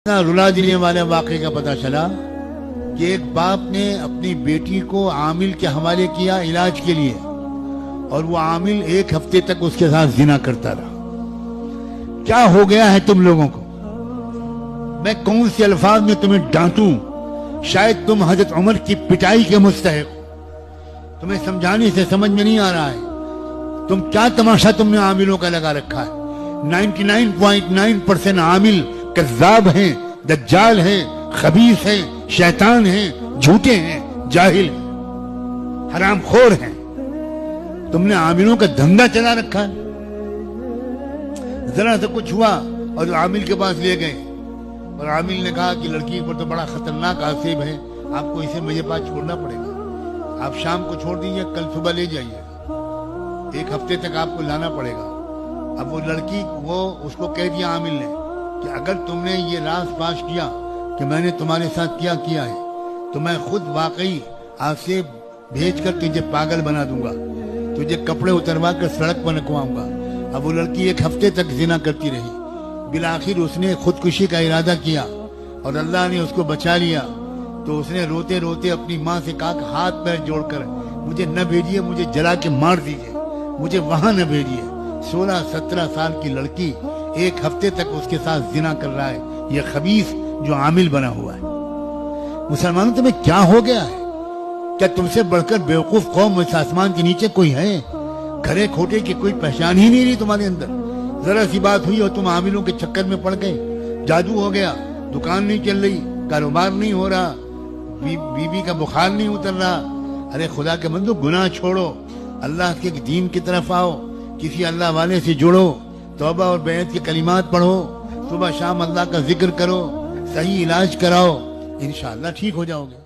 रुला देने वाले वाक़े का पता चला कि एक बाप ने अपनी बेटी को आमिल के हवाले किया इलाज के लिए, और वो आमिल एक हफ्ते तक उसके साथ जिना करता रहा। क्या हो गया है तुम लोगों को? मैं कौन से अल्फाज में तुम्हें डांटूं? शायद तुम हजरत उमर की पिटाई के मुस्तहिक हो। तुम्हें समझाने से समझ में नहीं आ रहा है। तुम क्या तमाशा तुमने आमिलों का लगा रखा है। 99.9% आमिल कज़्ज़ाब हैं, दज्जाल हैं, खबीस हैं, शैतान हैं, झूठे हैं, जाहिल हैं, हरामखोर हैं। तुमने आमिलों का धंधा चला रखा है। जरा सा कुछ हुआ और आमिल के पास ले गए, और आमिल ने कहा कि लड़की पर तो बड़ा खतरनाक आसेब है, आपको इसे मेरे पास छोड़ना पड़ेगा। आप शाम को छोड़ दीजिए, कल सुबह ले जाइए, एक हफ्ते तक आपको लाना पड़ेगा। अब वो लड़की उसको कह दिया आमिल ने कि अगर तुमने ये राज पाश किया कि मैंने तुम्हारे साथ क्या किया है, तो मैं खुद वाकई आपसे भेजकर तुझे पागल बना दूंगा, तुझे कपड़े उतरवा कर सड़क पर रखवाऊंगा। अब वो लड़की एक हफ्ते तक जिना करती रही। बिलाखिर उसने खुदकुशी का इरादा किया और अल्लाह ने उसको बचा लिया। तो उसने रोते रोते अपनी माँ से कहा कि हाथ पैर जोड़कर मुझे न भेजिए, मुझे जला के मार दीजिए, मुझे वहां न भेजिए। 16-17 साल की लड़की एक हफ्ते तक उसके साथ जिना कर रहा है, ये खबीस जो आमिल बना हुआ है। मुसलमानों, तुम्हें क्या हो गया है? क्या तुमसे बढ़कर बेवकूफ कौम इस आसमान के नीचे कोई है? खरे खोटे की कोई पहचान ही नहीं रही तुम्हारे अंदर। जरा सी बात हुई और तुम आमिलों के चक्कर में पड़ गए। जादू हो गया, दुकान नहीं चल रही, कारोबार नहीं हो रहा, बीबी का बुखार नहीं उतर रहा। अरे खुदा के बंदो, गुनाह छोड़ो, अल्लाह के दीन की तरफ आओ, किसी अल्लाह वाले से जुड़ो, तौबा और बैत के कलिमात पढ़ो, सुबह शाम अल्लाह का जिक्र करो, सही इलाज कराओ, इंशाअल्लाह ठीक हो जाओगे।